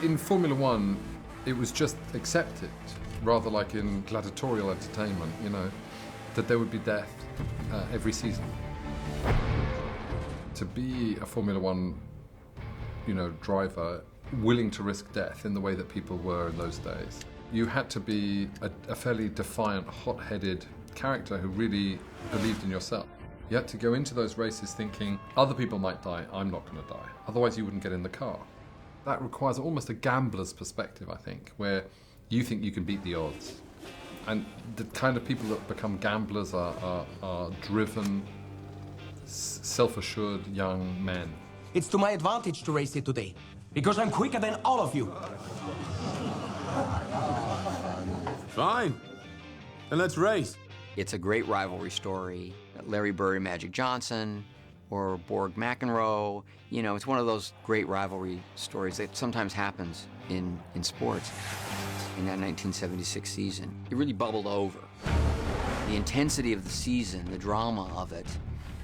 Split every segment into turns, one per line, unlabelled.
In Formula One, it was just accepted, rather like in gladiatorial entertainment, you know, that there would be death every season. To be a Formula One, you know, driver willing to risk death in the way that people were in those days, you had to be a fairly defiant, hot-headed character who really believed in yourself. You had to go into those races thinking, other people might die, I'm not going to die. Otherwise you wouldn't get in the car. That requires almost a gambler's perspective, I think, where you think you can beat the odds. And the kind of people that become gamblers are driven, self-assured young men.
It's to my advantage to race here today, because I'm quicker than all of you.
Fine. Then let's race.
It's a great rivalry story. Larry Bird and Magic Johnson, or Borg McEnroe. You know, it's one of those great rivalry stories that sometimes happens in sports. In that 1976 season, it really bubbled over. The intensity of the season, the drama of it,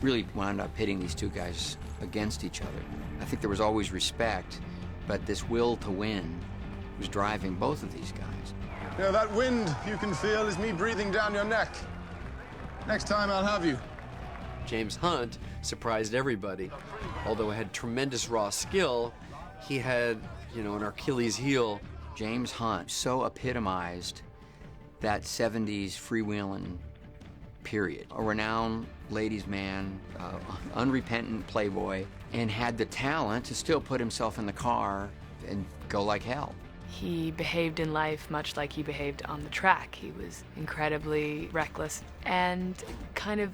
really wound up pitting these two guys against each other. I think there was always respect, but this will to win was driving both of these guys.
You know, that wind you can feel is me breathing down your neck. Next time I'll have you.
James Hunt surprised everybody. Although he had tremendous raw skill, he had, you know, an Achilles heel.
James Hunt so epitomized that 70s freewheeling period. A renowned ladies' man, unrepentant playboy, and had the talent to still put himself in the car and go like hell.
He behaved in life much like he behaved on the track. He was incredibly reckless and kind of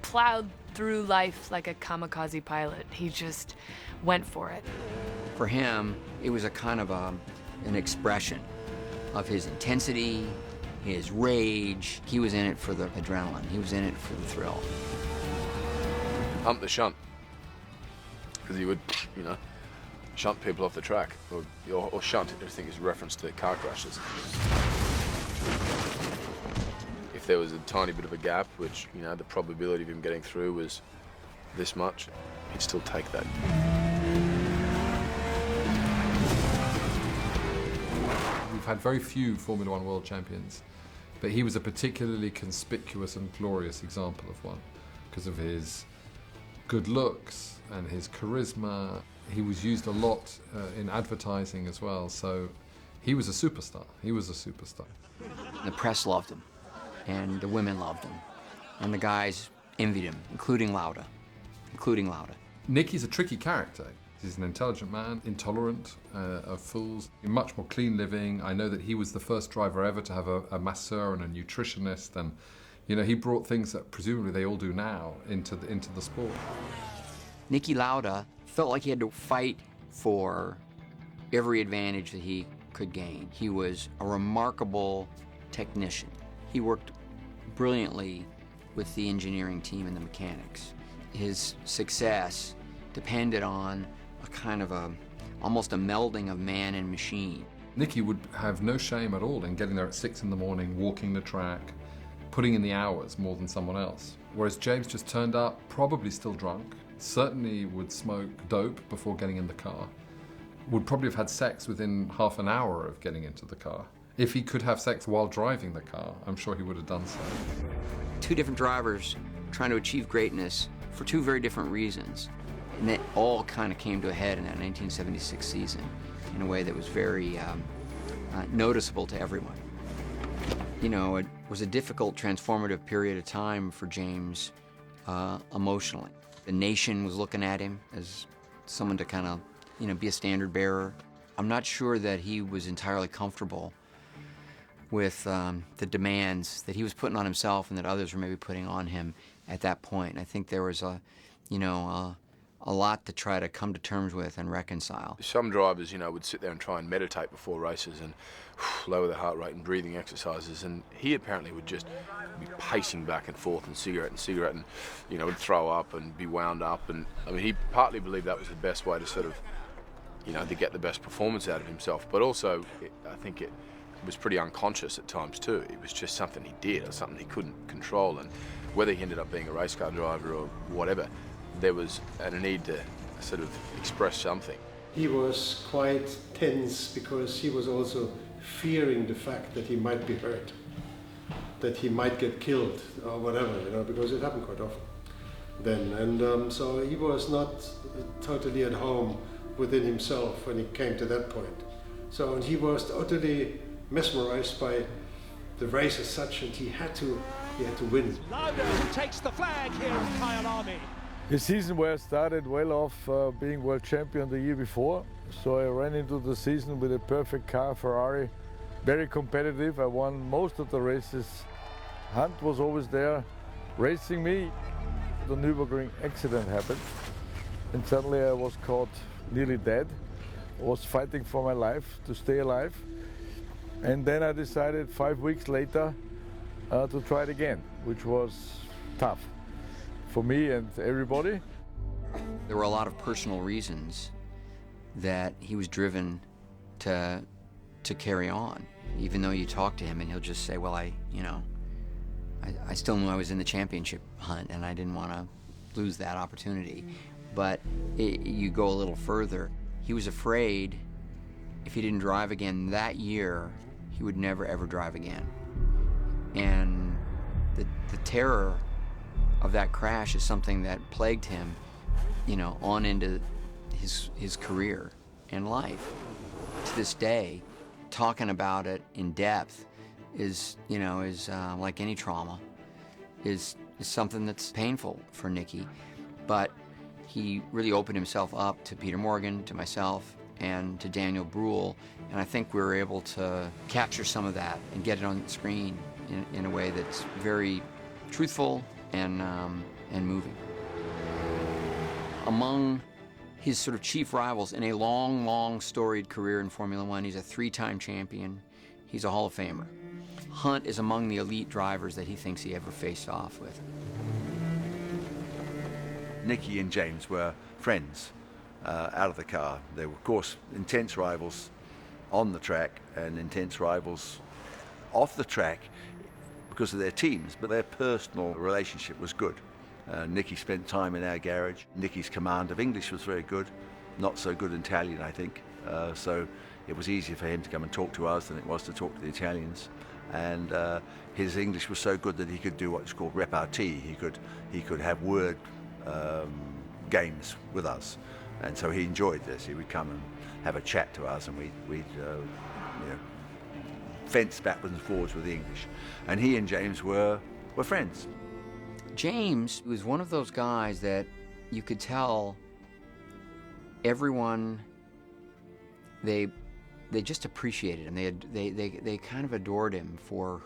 plowed through life like a kamikaze pilot. He just went for it.
For him, it was a kind of an expression of his intensity, his rage. He was in it for the adrenaline. He was in it for the thrill.
Hump the shunt. Because he would, you know, shunt people off the track. Or shunt, I think is a reference to car crashes. If there was a tiny bit of a gap, which, you know, the probability of him getting through was this much, he'd still take that.
We've had very few Formula One world champions, but he was a particularly conspicuous and glorious example of one because of his good looks and his charisma. He was used a lot in advertising as well, so he was a superstar. He was a superstar.
The press loved him, and the women loved him, and the guys envied him, including Lauda.
Niki's a tricky character. He's an intelligent man, intolerant of fools, much more clean living. I know that he was the first driver ever to have a masseur and a nutritionist, and you know, he brought things that presumably they all do now into the sport.
Niki Lauda felt like he had to fight for every advantage that he could gain. He was a remarkable technician. He worked brilliantly with the engineering team and the mechanics. His success depended on a kind of almost a melding of man and machine.
Niki would have no shame at all in getting there at 6 in the morning, walking the track, putting in the hours more than someone else. Whereas James just turned up, probably still drunk, certainly would smoke dope before getting in the car, would probably have had sex within half an hour of getting into the car. If he could have sex while driving the car, I'm sure he would have done so.
Two different drivers trying to achieve greatness for two very different reasons. And that all kind of came to a head in that 1976 season in a way that was very noticeable to everyone. You know, it was a difficult, transformative period of time for James emotionally. The nation was looking at him as someone to kind of, you know, be a standard bearer. I'm not sure that he was entirely comfortable with the demands that he was putting on himself and that others were maybe putting on him at that point. I think there was a lot to try to come to terms with and reconcile.
Some drivers, you know, would sit there and try and meditate before races and lower their heart rate and breathing exercises, and he apparently would just be pacing back and forth and cigarette, and, you know, would throw up and be wound up. And I mean, he partly believed that was the best way to sort of, you know, to get the best performance out of himself, but also I think it was pretty unconscious at times too. It was just something he did or something he couldn't control, and whether he ended up being a race car driver or whatever, there was a need to sort of express something.
He was quite tense because he was also fearing the fact that he might be hurt, that he might get killed or whatever, you know, because it happened quite often then. And so he was not totally at home within himself when he came to that point. So he was totally mesmerized by the race as such, and he had to win.
Lauda takes the flag here at Kyalami.
The season where I started well off being world champion the year before. So I ran into the season with a perfect car, Ferrari, very competitive. I won most of the races. Hunt was always there racing me. The Nürburgring accident happened, and suddenly I was caught nearly dead. I was fighting for my life to stay alive. And then I decided 5 weeks later to try it again, which was tough for me and everybody.
There were a lot of personal reasons that he was driven to carry on, even though you talk to him and he'll just say, well, I still knew I was in the championship hunt and I didn't want to lose that opportunity. But you go a little further. He was afraid if he didn't drive again that year, he would never ever drive again. And the terror of that crash is something that plagued him, you know, on into his career and life. To this day, talking about it in depth is like any trauma, is something that's painful for Niki. But he really opened himself up to Peter Morgan, to myself, and to Daniel Brühl, and I think we were able to capture some of that and get it on the screen in a way that's very truthful and moving. Among his sort of chief rivals in a long storied career in Formula One, he's a 3-time champion. He's a Hall of Famer. Hunt is among the elite drivers that he thinks he ever faced off with.
Niki and James were friends out of the car. They were, of course, intense rivals on the track and intense rivals off the track because of their teams, but their personal relationship was good. Niki spent time in our garage. Niki's command of English was very good, not so good in Italian, I think. So it was easier for him to come and talk to us than it was to talk to the Italians. And his English was so good that he could do what's called repartee. He could have word games with us, and so he enjoyed this. He would come and have a chat to us, and we'd fence backwards and forwards with the English. And he and James were friends.
James was one of those guys that you could tell everyone, they just appreciated him. They kind of adored him for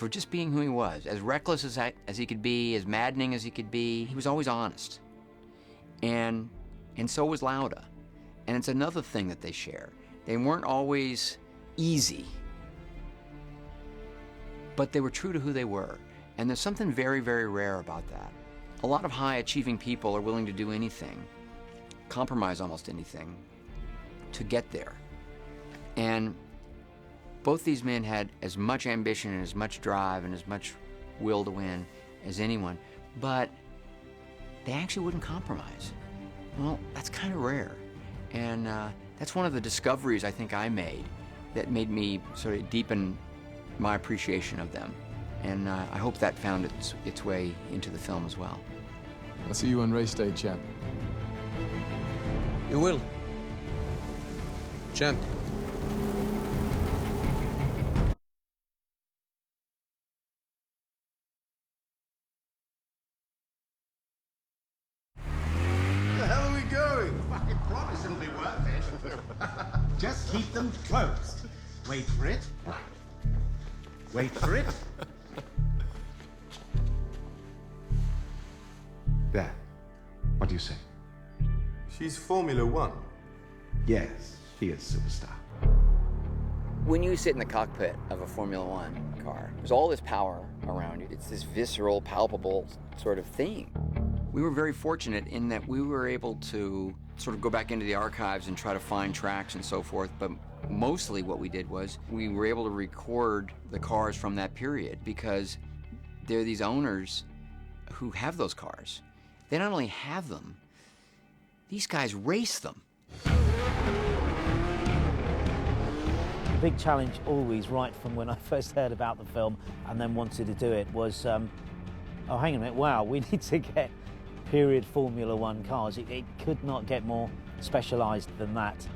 just being who he was. As reckless as he could be, as maddening as he could be, he was always honest. And so was Lauda. And it's another thing that they share. They weren't always easy, but they were true to who they were. And there's something very, very rare about that. A lot of high-achieving people are willing to do anything, compromise almost anything, to get there. And both these men had as much ambition and as much drive and as much will to win as anyone, but they actually wouldn't compromise. Well, that's kind of rare. And that's one of the discoveries I think I made that made me sort of deepen my appreciation of them. And I hope that found its way into the film as well.
I'll see you on race day, champ.
You will. Champ.
Where the hell are we going? Fucking promise it'll be worth it.
Just keep them closed. Wait for it. Wait for it.
There. What do you say? She's Formula One.
Yes, she is superstar.
When you sit in the cockpit of a Formula One car, there's all this power around you. It's this visceral, palpable sort of thing. We were very fortunate in that we were able to sort of go back into the archives and try to find tracks and so forth, but mostly what we did was we were able to record the cars from that period because there are these owners who have those cars. They not only have them, these guys race them.
big challenge always, right from when I first heard about the film and then wanted to do it, was, oh, hang on a minute, wow, we need to get period Formula One cars. It could not get more specialised than that.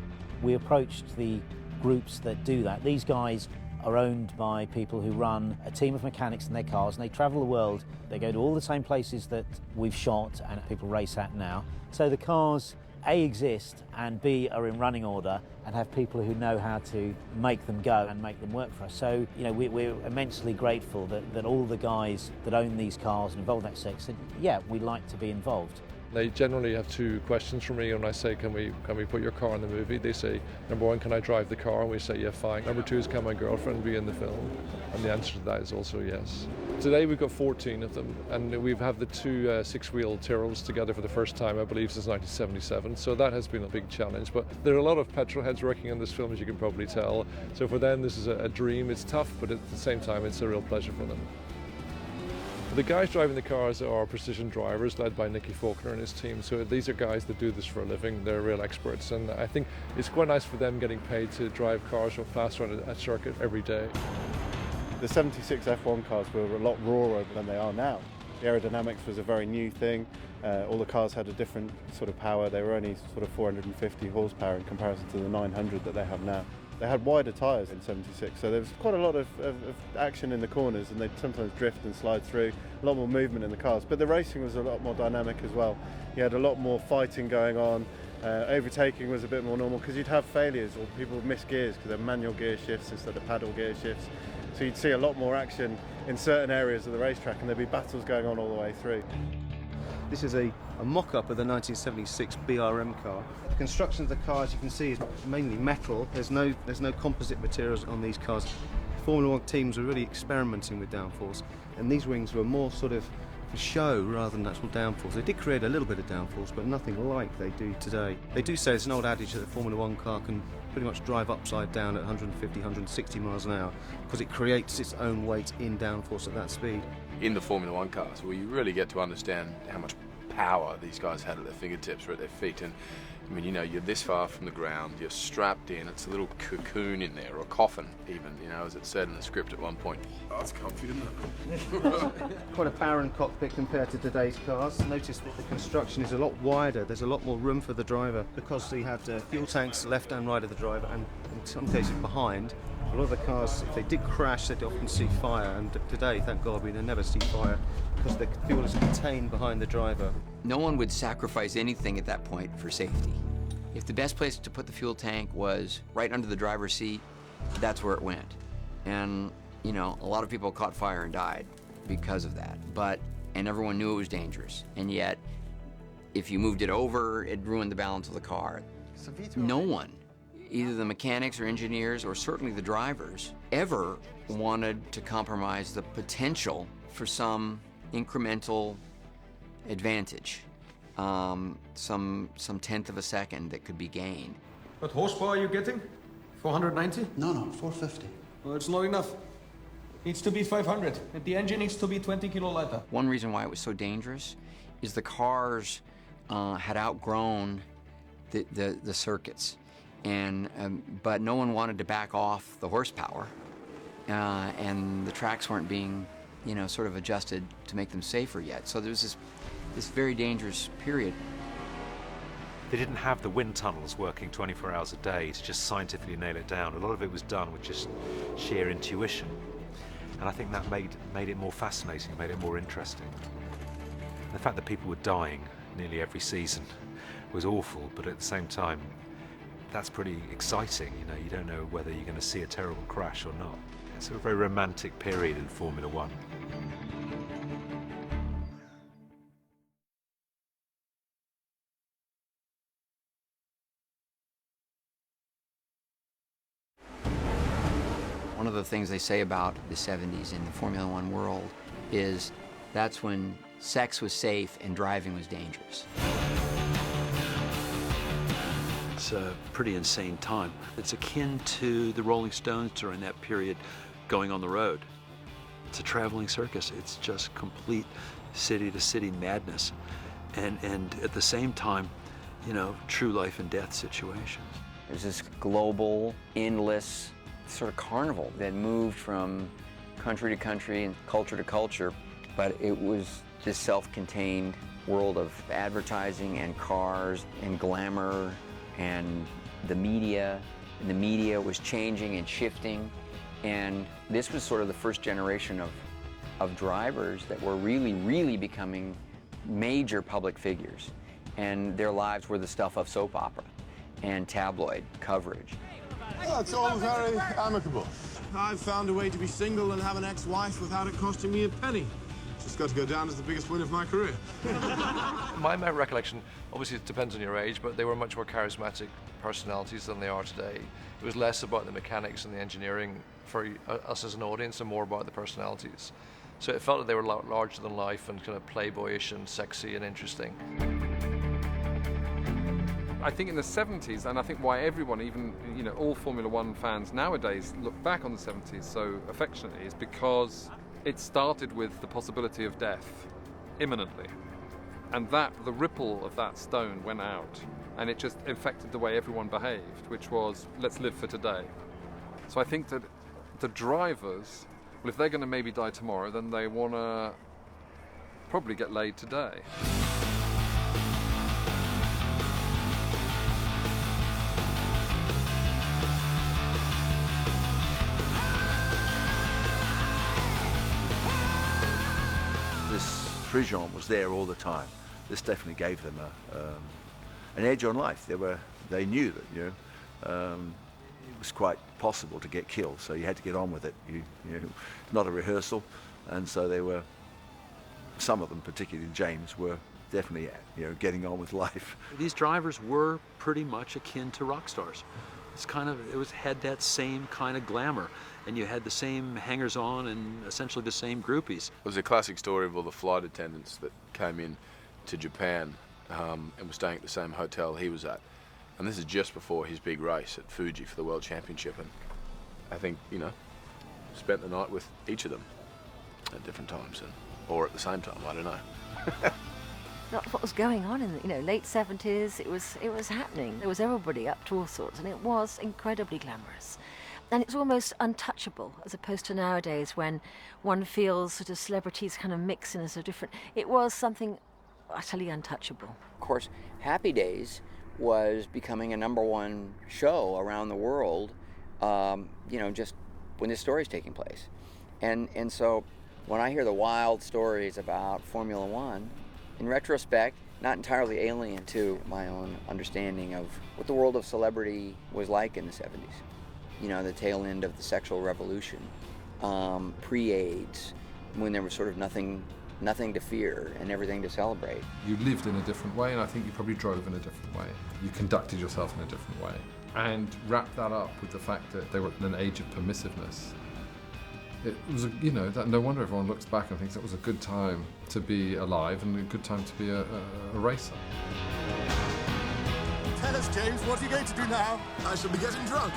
We approached the groups that do that. These guys are owned by people who run a team of mechanics in their cars, and they travel the world. They go to all the same places that we've shot and people race at now. So the cars, A, exist, and B, are in running order and have people who know how to make them go and make them work for us. So, you know, we're immensely grateful that all the guys that own these cars and involved in that sector said, yeah, we'd like to be involved.
They generally have two questions for me when I say, can we put your car in the movie? They say, number one, can I drive the car? And we say, yeah, fine. Number two is, can my girlfriend be in the film? And the answer to that is also yes. Today we've got 14 of them, and we've had the two six-wheel Tyrrells together for the first time, I believe, since 1977. So that has been a big challenge. But there are a lot of petrol heads working on this film, as you can probably tell. So for them, this is a dream. It's tough, but at the same time, it's a real pleasure for them. The guys driving the cars are precision drivers led by Nicky Faulkner and his team. So these are guys that do this for a living. They're real experts. And I think it's quite nice for them getting paid to drive cars or faster on a circuit every day.
The 76 F1 cars were a lot rawer than they are now. The aerodynamics was a very new thing. All the cars had a different sort of power. They were only sort of 450 horsepower in comparison to the 900 that they have now. They had wider tyres in 76, so there was quite a lot of action in the corners, and they'd sometimes drift and slide through, a lot more movement in the cars. But the racing was a lot more dynamic as well. You had a lot more fighting going on. Overtaking was a bit more normal because you'd have failures or people would miss gears because they're manual gear shifts instead of paddle gear shifts. So you'd see a lot more action in certain areas of the racetrack, and there'd be battles going on all the way through.
This is a mock-up of the 1976 BRM car. The construction of the car, as you can see, is mainly metal. There's no composite materials on these cars. Formula One teams were really experimenting with downforce, and these wings were more sort of for show rather than actual downforce. They did create a little bit of downforce, but nothing like they do today. They do say it's an old adage that a Formula One car can pretty much drive upside down at 150, 160 miles an hour because it creates its own weight in downforce at that speed.
In the Formula One cars, well, you really get to understand how much power these guys had at their fingertips or at their feet. And I mean, you know, you're this far from the ground, you're strapped in, it's a little cocoon in there, or a coffin even, you know, as it said in the script at one point.
Oh, it's comfy, isn't it?
Quite a barren cockpit compared to today's cars. Notice that the construction is a lot wider, there's a lot more room for the driver because they had fuel tanks left and right of the driver, and in some cases behind. A lot of the cars, if they did crash, they'd often see fire, and today, thank God, we never see fire because the fuel is contained behind the driver.
No one would sacrifice anything at that point for safety. If the best place to put the fuel tank was right under the driver's seat, that's where it went. And, you know, a lot of people caught fire and died because of that. And everyone knew it was dangerous. And yet, if you moved it over, it ruined the balance of the car. No one, either the mechanics or engineers, or certainly the drivers, ever wanted to compromise the potential for some incremental advantage, some tenth of a second that could be gained.
What horsepower are you getting? 490?
No, 450.
Well, it's not enough. It needs to be 500. And the engine needs to be 20 kilo lighter.
One reason why it was so dangerous is the cars had outgrown the circuits. But no one wanted to back off the horsepower, and the tracks weren't being, you know, sort of adjusted to make them safer yet. So there was this very dangerous period.
They didn't have the wind tunnels working 24 hours a day to just scientifically nail it down. A lot of it was done with just sheer intuition, and I think that made it more fascinating, made it more interesting. The fact that people were dying nearly every season was awful, but at the same time, that's pretty exciting. You know, you don't know whether you're going to see a terrible crash or not. It's a very romantic period in Formula One.
One of the things they say about the 70s in the Formula One world is that's when sex was safe and driving was dangerous.
It's a pretty insane time. It's akin to the Rolling Stones during that period going on the road. It's a traveling circus. It's just complete city-to-city madness. And at the same time, you know, true life and death situations.
There's this global, endless sort of carnival that moved from country to country and culture to culture, but it was this self-contained world of advertising and cars and glamour and the media. And the media was changing and shifting, and this was sort of the first generation of drivers that were really becoming major public figures, and their lives were the stuff of soap opera and tabloid coverage.
Well, it's all very amicable. I've found a way to be single and have an ex-wife without it costing me a penny. Just got to go down as the biggest win of my career.
My recollection, obviously it depends on your age, but they were much more charismatic personalities than they are today. It was less about the mechanics and the engineering for us as an audience and more about the personalities. So it felt that they were larger than life and kind of playboyish and sexy and interesting.
I think in the 70s, and I think why everyone, even all Formula One fans nowadays look back on the 70s so affectionately, is because it started with the possibility of death imminently, and the ripple of that stone went out, and it just affected the way everyone behaved, which was, let's live for today. So I think that the drivers, well, if they're going to maybe die tomorrow, then they want to probably get laid today.
Prigent was there all the time. This definitely gave them an edge on life. They knew that it was quite possible to get killed, so you had to get on with it. Not a rehearsal, and so they were. Some of them, particularly James, were definitely getting on with life.
These drivers were pretty much akin to rock stars. Had that same kind of glamour, and you had the same hangers-on and essentially the same groupies.
It was a classic story of all the flight attendants that came in to Japan and were staying at the same hotel he was at. And this is just before his big race at Fuji for the World Championship. And I think, spent the night with each of them at different times, or at the same time, I don't know.
That's what was going on in the late 70s. It was happening. There was everybody up to all sorts, and it was incredibly glamorous. And it's almost untouchable, as opposed to nowadays when one feels sort of celebrities kind of mix in as a different. It was something utterly untouchable.
Of course, Happy Days was becoming a #1 show around the world, just when this story's taking place. And so when I hear the wild stories about Formula One, in retrospect, not entirely alien to my own understanding of what the world of celebrity was like in the 70s. The tail end of the sexual revolution, pre-AIDS, when there was sort of nothing to fear and everything to celebrate.
You lived in a different way, and I think you probably drove in a different way. You conducted yourself in a different way. And wrap that up with the fact that they were in an age of permissiveness. It was, no wonder everyone looks back and thinks that was a good time to be alive and a good time to be a racer.
Tell us, James, what are you going to do now? I shall be getting drunk.